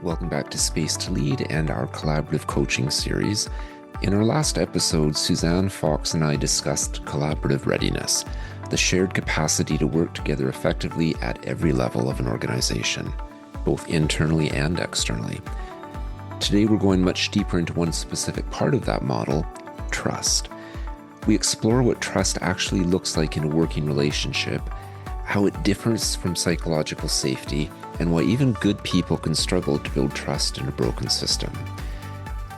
Welcome back to Space to Lead and our collaborative coaching series. In our last episode, Suzanne Fox and I discussed collaborative readiness, the shared capacity to work together effectively at every level of an organization, both internally and externally. Today, we're going much deeper into one specific part of that model, trust. We explore what trust actually looks like in a working relationship, how it differs from psychological safety, and why even good people can struggle to build trust in a broken system.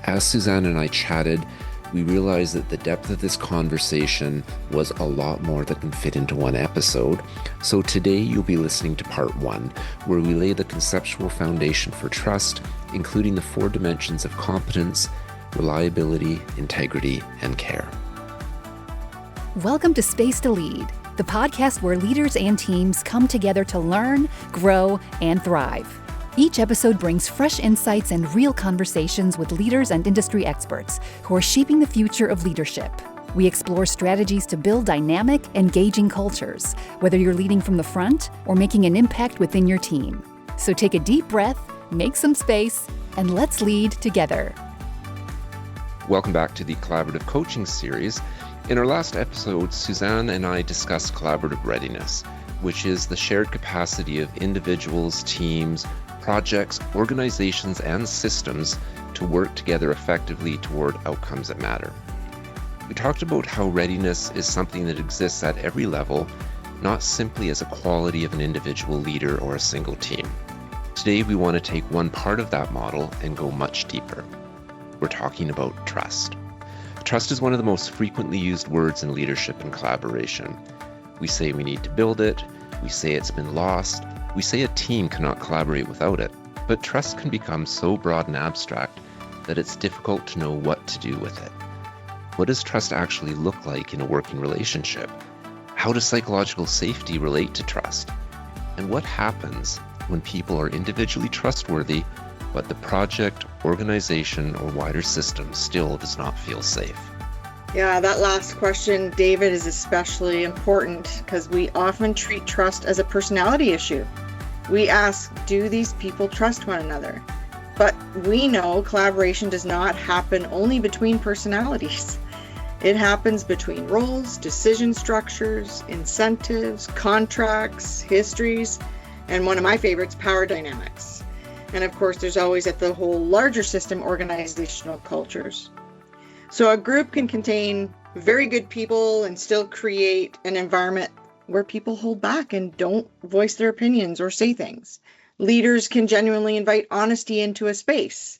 As Suzanne and I chatted, we realized that the depth of this conversation was a lot more that can fit into one episode. So today you'll be listening to part one, where we lay the conceptual foundation for trust, including the 4 dimensions of competence, reliability, integrity, and care. Welcome to Space to Lead, the podcast where leaders and teams come together to learn, grow, and thrive. Each episode brings fresh insights and real conversations with leaders and industry experts who are shaping the future of leadership. We explore strategies to build dynamic, engaging cultures, whether you're leading from the front or making an impact within your team. So take a deep breath, make some space, and let's lead together. Welcome back to the collaborative coaching series. In our last episode, Suzanne and I discussed collaborative readiness, which is the shared capacity of individuals, teams, projects, organizations, and systems to work together effectively toward outcomes that matter. We talked about how readiness is something that exists at every level, not simply as a quality of an individual leader or a single team. Today, we want to take one part of that model and go much deeper. We're talking about trust. Trust is one of the most frequently used words in leadership and collaboration. We say we need to build it, we say it's been lost, we say a team cannot collaborate without it, but trust can become so broad and abstract that it's difficult to know what to do with it. What does trust actually look like in a working relationship? How does psychological safety relate to trust? And what happens when people are individually trustworthy, but the project, organization, or wider system still does not feel safe? Yeah, that last question, David, is especially important because we often treat trust as a personality issue. We ask, do these people trust one another? But we know collaboration does not happen only between personalities. It happens between roles, decision structures, incentives, contracts, histories, and one of my favorites, power dynamics. And of course, there's always at the whole larger system, organizational cultures. So a group can contain very good people and still create an environment where people hold back and don't voice their opinions or say things. Leaders can genuinely invite honesty into a space,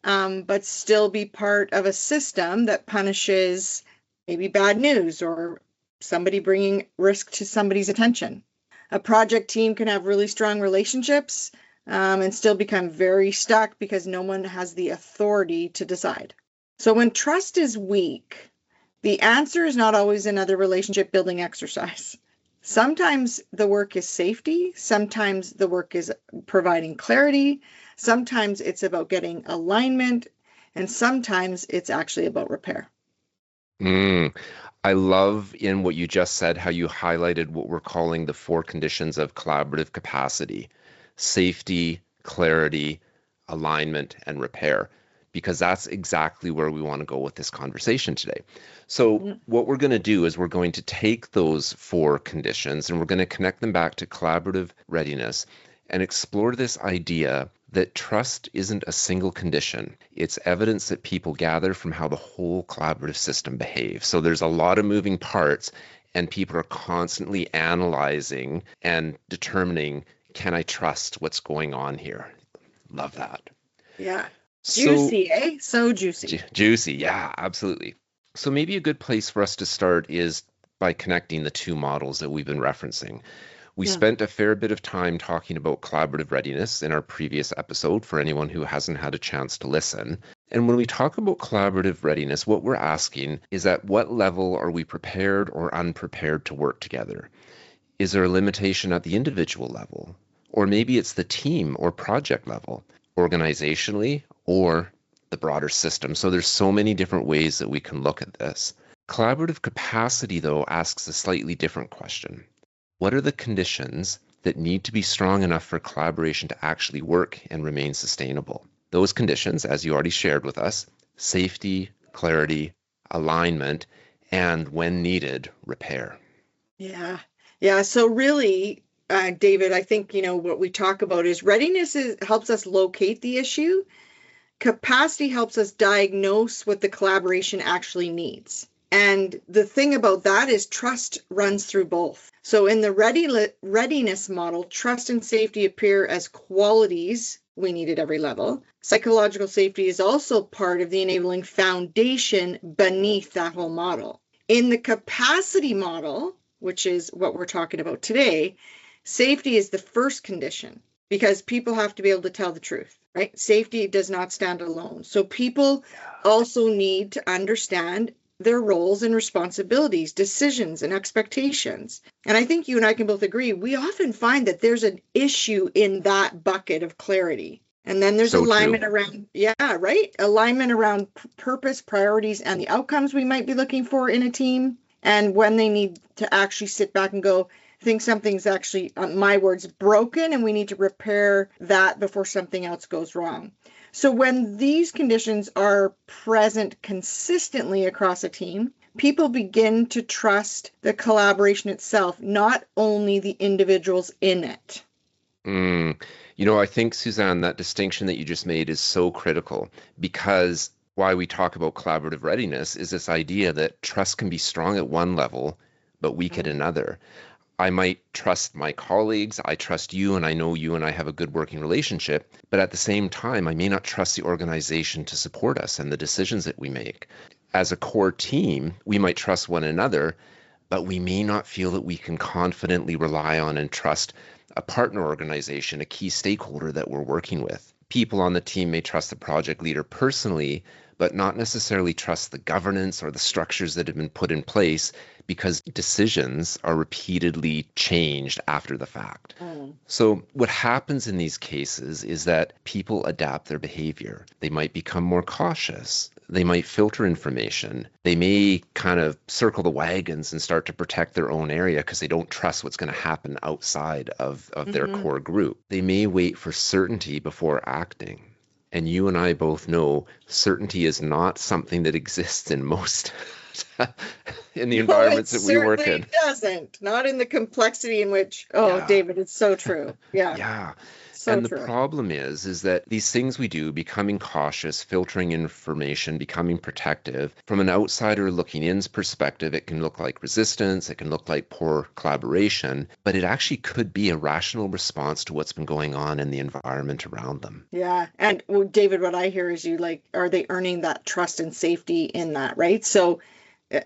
but still be part of a system that punishes maybe bad news or somebody bringing risk to somebody's attention. A project team can have really strong relationships, and still become very stuck because no one has the authority to decide. So when trust is weak, the answer is not always another relationship building exercise. Sometimes the work is safety. Sometimes the work is providing clarity. Sometimes it's about getting alignment. And sometimes it's actually about repair. I love in what you just said, how you highlighted what we're calling the 4 conditions of collaborative capacity: safety, clarity, alignment, and repair, because that's exactly where we want to go with this conversation today. So what we're going to do is we're going to take those 4 conditions and we're going to connect them back to collaborative readiness and explore this idea that trust isn't a single condition. It's evidence that people gather from how the whole collaborative system behaves. So there's a lot of moving parts and people are constantly analyzing and determining, can I trust what's going on here? Love that. Yeah. Juicy, eh? So juicy. Juicy, yeah, absolutely. So maybe a good place for us to start is by connecting the 2 models that we've been referencing. We spent a fair bit of time talking about collaborative readiness in our previous episode for anyone who hasn't had a chance to listen. And when we talk about collaborative readiness, what we're asking is at what level are we prepared or unprepared to work together? Is there a limitation at the individual level? Or maybe it's the team or project level, organizationally, or the broader system. So there's so many different ways that we can look at this. Collaborative capacity, though, asks a slightly different question. What are the conditions that need to be strong enough for collaboration to actually work and remain sustainable. Those conditions, as you already shared with us, safety, clarity, alignment, and when needed, repair. Yeah. Yeah. So really, David, I think, what we talk about is readiness helps us locate the issue. Capacity helps us diagnose what the collaboration actually needs. And the thing about that is trust runs through both. So in the readiness model, trust and safety appear as qualities we need at every level. Psychological safety is also part of the enabling foundation beneath that whole model. In the capacity model, which is what we're talking about today, safety is the first condition because people have to be able to tell the truth, right? Safety does not stand alone. So people also need to understand their roles and responsibilities, decisions and expectations. And I think you and I can both agree, we often find that there's an issue in that bucket of clarity. And then there's alignment around, alignment around purpose, priorities, and the outcomes we might be looking for in a team. And when they need to actually sit back and go, I think something's actually, my words, broken, and we need to repair that before something else goes wrong. So when these conditions are present consistently across a team, people begin to trust the collaboration itself, not only the individuals in it. I think, Suzanne, that distinction that you just made is so critical, because why we talk about collaborative readiness is this idea that trust can be strong at one level, but weak at another. I might trust my colleagues, I trust you, and I know you and I have a good working relationship, but at the same time, I may not trust the organization to support us and the decisions that we make. As a core team, we might trust one another, but we may not feel that we can confidently rely on and trust a partner organization, a key stakeholder that we're working with. People on the team may trust the project leader personally, but not necessarily trust the governance or the structures that have been put in place because decisions are repeatedly changed after the fact. So what happens in these cases is that people adapt their behavior. They might become more cautious. They might filter information. They may kind of circle the wagons and start to protect their own area because they don't trust what's going to happen outside of their core group. They may wait for certainty before acting. And you and I both know certainty is not something that exists in most in the environments that we work in. It doesn't. Not in the complexity in which, David, it's so true. Yeah. So and true. The problem is that these things we do, becoming cautious, filtering information, becoming protective, from an outsider looking in's perspective, it can look like resistance, it can look like poor collaboration, but it actually could be a rational response to what's been going on in the environment around them. Yeah. And David, what I hear is are they earning that trust and safety in that, right? So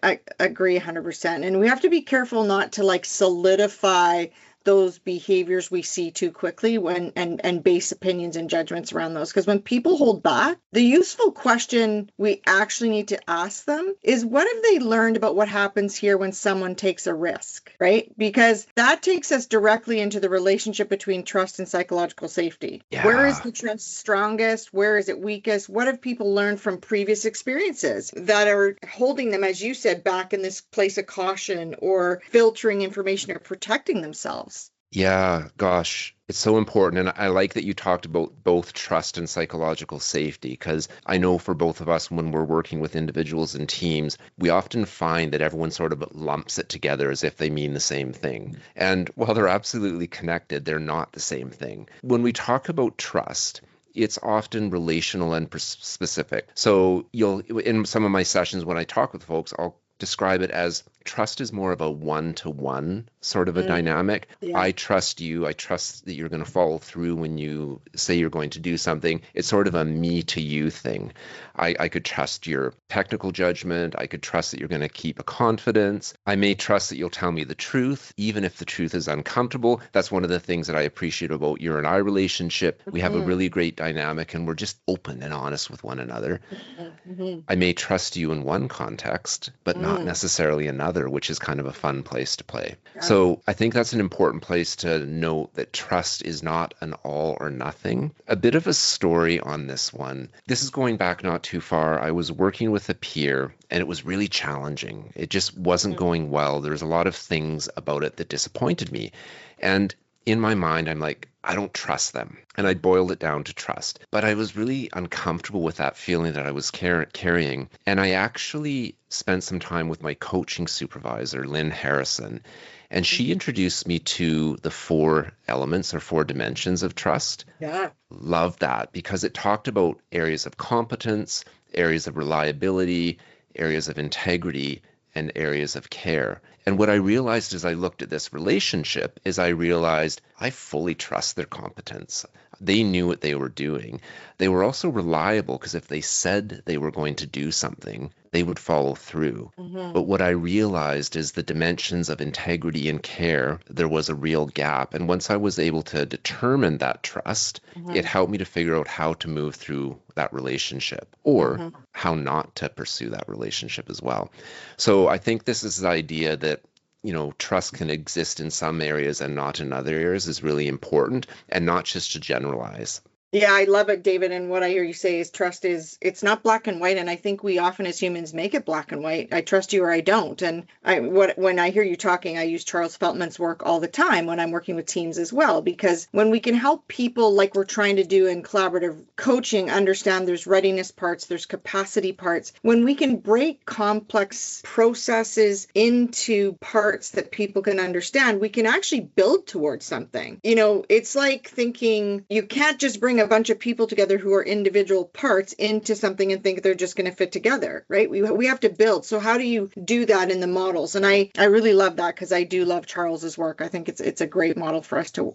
I agree 100%. And we have to be careful not to solidify those behaviors we see too quickly and base opinions and judgments around those. Because when people hold back, the useful question we actually need to ask them is, what have they learned about what happens here when someone takes a risk, right? Because that takes us directly into the relationship between trust and psychological safety. Yeah. Where is the trust strongest? Where is it weakest? What have people learned from previous experiences that are holding them, as you said, back in this place of caution or filtering information or protecting themselves? Yeah, gosh, it's so important. And I like that you talked about both trust and psychological safety, because I know for both of us, when we're working with individuals and teams, we often find that everyone sort of lumps it together as if they mean the same thing. And while they're absolutely connected, they're not the same thing. When we talk about trust, it's often relational and specific. So in some of my sessions when I talk with folks, I'll describe it as trust is more of a one-to-one sort of a dynamic. Yeah. I trust you. I trust that you're going to follow through when you say you're going to do something. It's sort of a me to you thing. I could trust your technical judgment. I could trust that you're going to keep a confidence. I may trust that you'll tell me the truth, even if the truth is uncomfortable. That's one of the things that I appreciate about your and I relationship. We have a really great dynamic and we're just open and honest with one another. I may trust you in one context, but not necessarily another, which is kind of a fun place to play. Yeah. So I think that's an important place to note that trust is not an all or nothing. A bit of a story on this one. This is going back not too far. I was working with a peer and it was really challenging. It just wasn't going well. There was a lot of things about it that disappointed me. And in my mind, I'm like, I don't trust them. And I boiled it down to trust. But I was really uncomfortable with that feeling that I was carrying. And I actually spent some time with my coaching supervisor, Lynn Harrison, and she introduced me to the 4 elements or 4 dimensions of trust. Yeah. Love that because it talked about areas of competence, areas of reliability, areas of integrity, and areas of care. And what I realized as I looked at this relationship is I realized I fully trust their competence. They knew what they were doing. They were also reliable because if they said they were going to do something, they would follow through. But what I realized is the dimensions of integrity and care, there was a real gap. And once I was able to determine that trust, it helped me to figure out how to move through that relationship or how not to pursue that relationship as well. So I think this is the idea that trust can exist in some areas and not in other areas is really important, and not just to generalize. Yeah, I love it, David. And what I hear you say is trust it's not black and white. And I think we often as humans make it black and white. I trust you or I don't. And when I hear you talking, I use Charles Feltman's work all the time when I'm working with teams as well, because when we can help people like we're trying to do in collaborative coaching, understand there's readiness parts, there's capacity parts, when we can break complex processes into parts that people can understand, we can actually build towards something. It's like thinking you can't just bring a bunch of people together who are individual parts into something and think they're just going to fit together, right? We have to build. So how do you do that in the models? And I really love that because I do love Charles's work. I think it's a great model for us to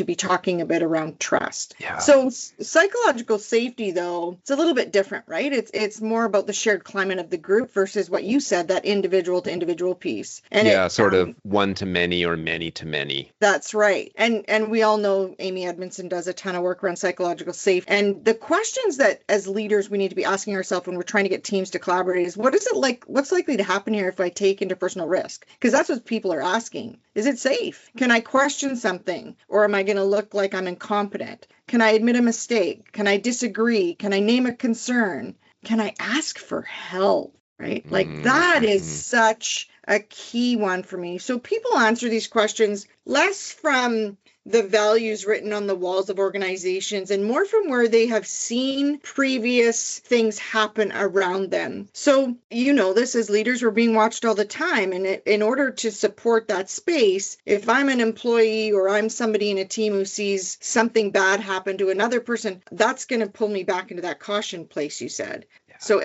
be talking a bit around trust. Yeah. So psychological safety, though, it's a little bit different, right? It's more about the shared climate of the group versus what you said, that individual to individual piece. And sort of one to many or many to many. That's right. And we all know Amy Edmondson does a ton of work around psychological safety. And the questions that as leaders we need to be asking ourselves when we're trying to get teams to collaborate is what's likely to happen here if I take interpersonal risk? Because that's what people are asking. Is it safe? Can I question something? Or am I going to look like I'm incompetent? Can I admit a mistake? Can I disagree? Can I name a concern? Can I ask for help? Right? Like that is such a key one for me. So people answer these questions less from the values written on the walls of organizations and more from where they have seen previous things happen around them. So, this as leaders, we're being watched all the time. And in order to support that space, if I'm an employee or I'm somebody in a team who sees something bad happen to another person, that's going to pull me back into that caution place you said. Yeah. So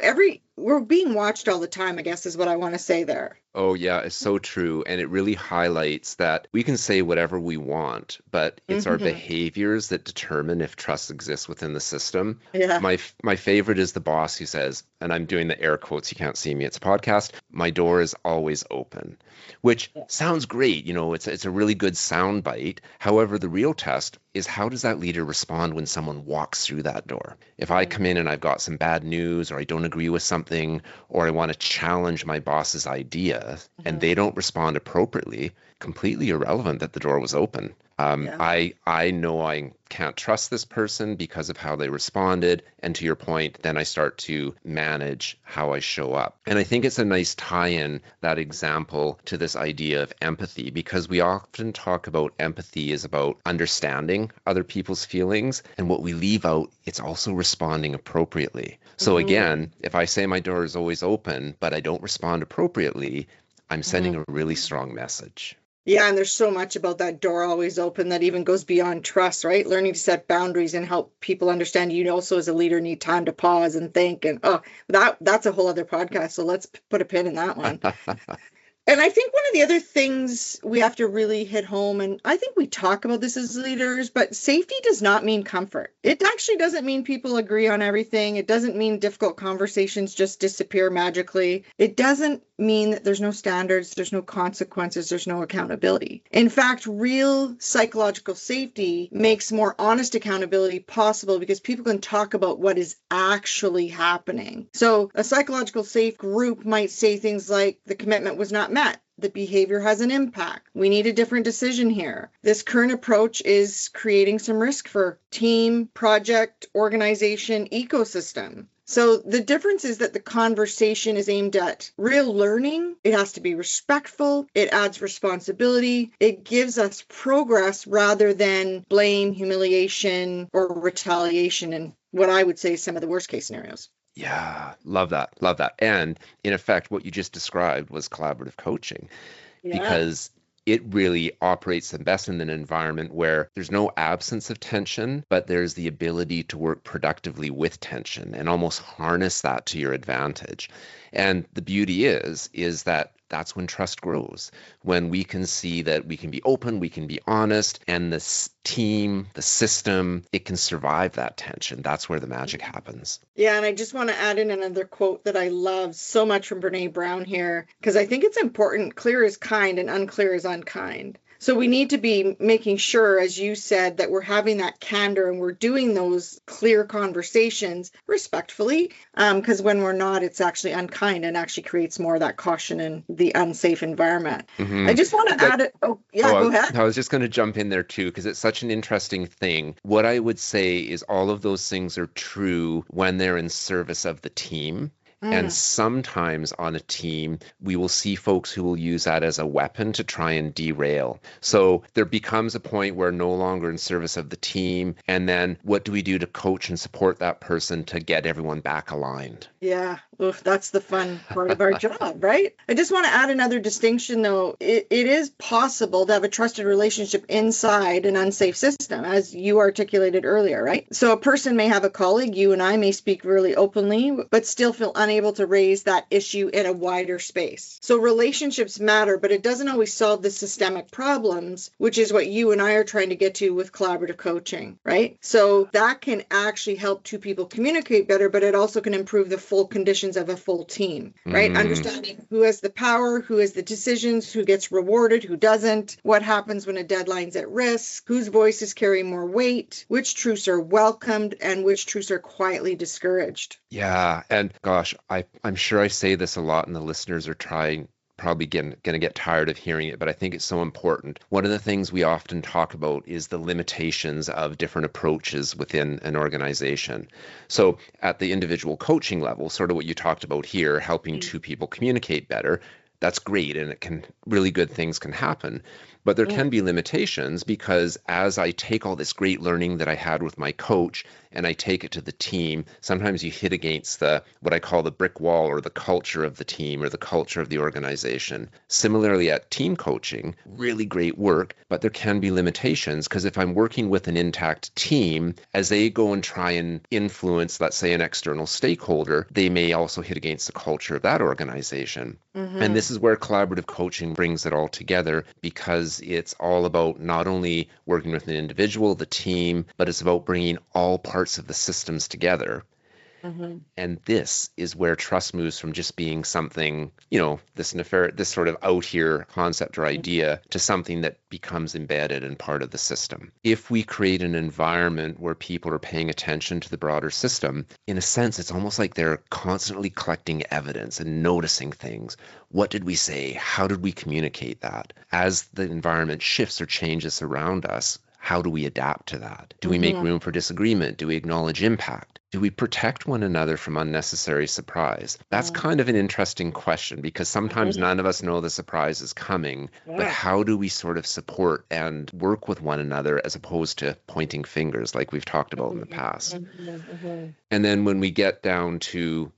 we're being watched all the time, I guess, is what I want to say there. Oh, yeah, it's so true. And it really highlights that we can say whatever we want, but it's our behaviors that determine if trust exists within the system. Yeah. My favorite is the boss who says, and I'm doing the air quotes, you can't see me, it's a podcast, my door is always open, which sounds great. It's a really good sound bite. However, the real test is how does that leader respond when someone walks through that door? If I come in and I've got some bad news or I don't agree with something or I want to challenge my boss's idea and they don't respond appropriately, completely irrelevant that the door was open. I know I can't trust this person because of how they responded. And to your point, then I start to manage how I show up. And I think it's a nice tie-in, that example, to this idea of empathy, because we often talk about empathy is about understanding other people's feelings. And what we leave out, it's also responding appropriately. So again, if I say my door is always open, but I don't respond appropriately, I'm sending a really strong message. Yeah, and there's so much about that door always open that even goes beyond trust, right? Learning to set boundaries and help people understand you also as a leader need time to pause and think. And that's a whole other podcast. So let's put a pin in that one. And I think one of the other things we have to really hit home, and I think we talk about this as leaders, but safety does not mean comfort. It actually doesn't mean people agree on everything. It doesn't mean difficult conversations just disappear magically. It doesn't mean that there's no standards, there's no consequences, there's no accountability. In fact, real psychological safety makes more honest accountability possible because people can talk about what is actually happening. So a psychological safe group might say things like, the commitment was not met. The behavior has an impact. We need a different decision here. This current approach is creating some risk for team, project, organization, ecosystem. So the difference is that the conversation is aimed at real learning. It has to be respectful. It adds responsibility. It gives us progress rather than blame, humiliation, or retaliation, and what I would say some of the worst case scenarios. Yeah, love that. Love that. And in effect, what you just described was collaborative coaching, because it really operates the best in an environment where there's no absence of tension, but there's the ability to work productively with tension and almost harness that to your advantage. And the beauty is that that's when trust grows, when we can see that we can be open, we can be honest, and this team, the system, it can survive that tension. That's where the magic happens. Yeah, and I just want to add in another quote that I love so much from Brene Brown here, because I think it's important. Clear is kind and unclear is unkind. So we need to be making sure, as you said, that we're having that candor and we're doing those clear conversations respectfully, because when we're not, it's actually unkind and actually creates more of that caution in the unsafe environment. I just want to add it. Go ahead. I was just going to jump in there too, because it's such an interesting thing. What I would say is all of those things are true when they're in service of the team. And sometimes on a team, we will see folks who will use that as a weapon to try and derail. So there becomes a point where no longer in service of the team. And then what do we do to coach and support that person to get everyone back aligned? Yeah, that's the fun part of our job, right? I just want to add another distinction, though. It is possible to have a trusted relationship inside an unsafe system, as you articulated earlier, right? So a person may have a colleague, you and I may speak really openly, but still feel unable to raise that issue in a wider space. So relationships matter, but it doesn't always solve the systemic problems, which is what you and I are trying to get to with collaborative coaching, right? So that can actually help two people communicate better, but it also can improve the full conditions of a full team, right? Understanding who has the power, who has the decisions, who gets rewarded, who doesn't, what happens when a deadline's at risk, whose voices carry more weight, which truths are welcomed, and which truths are quietly discouraged. Yeah. And gosh, I'm sure I say this a lot and the listeners are probably going to get tired of hearing it, but I think it's so important. One of the things we often talk about is the limitations of different approaches within an organization. So at the individual coaching level, sort of what you talked about here, helping two people communicate better, that's great, and really good things can happen. But there can be limitations, because as I take all this great learning that I had with my coach and I take it to the team, sometimes you hit against what I call the brick wall, or the culture of the team, or the culture of the organization. Similarly, at team coaching, really great work, but there can be limitations, because if I'm working with an intact team, as they go and try and influence, let's say, an external stakeholder, they may also hit against the culture of that organization. And this is where collaborative coaching brings it all together, because it's all about not only working with an individual, the team, but it's about bringing all parts of the systems together. And this is where trust moves from just being something, this sort of out here concept or idea, to something that becomes embedded and part of the system. If we create an environment where people are paying attention to the broader system, in a sense, it's almost like they're constantly collecting evidence and noticing things. What did we say? How did we communicate that? As the environment shifts or changes around us, how do we adapt to that? Do we make room for disagreement? Do we acknowledge impact? Do we protect one another from unnecessary surprise? That's kind of an interesting question, because sometimes none of us know the surprise is coming, but how do we sort of support and work with one another as opposed to pointing fingers like we've talked about in the past? And then when we get down to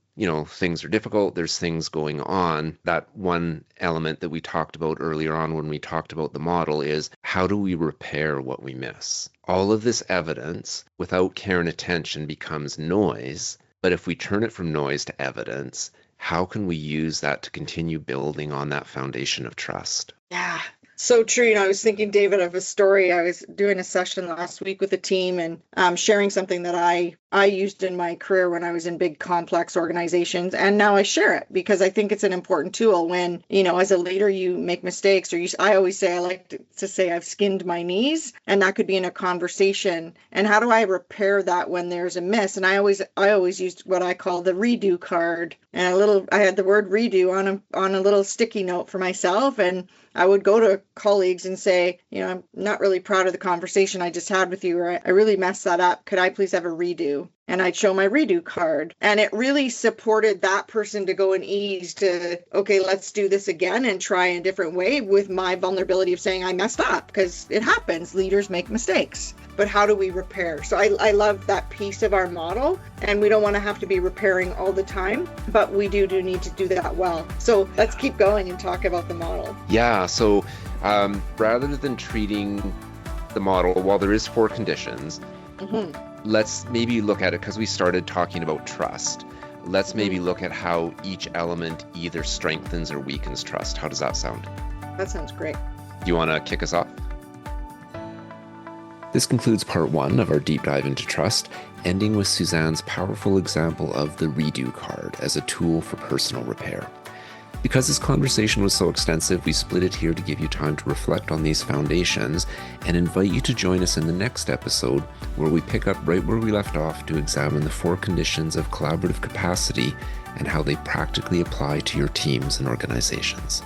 things are difficult, there's things going on, that one element that we talked about earlier on when we talked about the model is, how do we repair what we miss? All of this evidence, without care and attention, becomes noise. But if we turn it from noise to evidence, how can we use that to continue building on that foundation of trust? Yeah. So true. I was thinking, David, of a story. I was doing a session last week with a team and sharing something that I used in my career when I was in big complex organizations. And now I share it because I think it's an important tool when, as a leader, you make mistakes, or I always say, I like to say I've skinned my knees, and that could be in a conversation. And how do I repair that when there's a miss? And I always used what I call the redo card. And I had the word redo on a little sticky note for myself. And I would go to colleagues and say, I'm not really proud of the conversation I just had with you, or I really messed that up. Could I please have a redo? redo. And I'd show my redo card. And it really supported that person to go and ease to, okay, let's do this again and try a different way, with my vulnerability of saying I messed up, because it happens. Leaders make mistakes. But how do we repair? So I love that piece of our model, and we don't want to have to be repairing all the time, but we do need to do that well. So let's keep going and talk about the model. Yeah, so rather than treating the model, while there is 4 conditions, let's maybe look at it, because we started talking about trust. Let's maybe look at how each element either strengthens or weakens trust. How does that sound? That sounds great. Do you want to kick us off? This concludes part 1 of our deep dive into trust, ending with Suzanne's powerful example of the redo card as a tool for personal repair. Because this conversation was so extensive, we split it here to give you time to reflect on these foundations and invite you to join us in the next episode, where we pick up right where we left off to examine the 4 conditions of collaborative capacity and how they practically apply to your teams and organizations.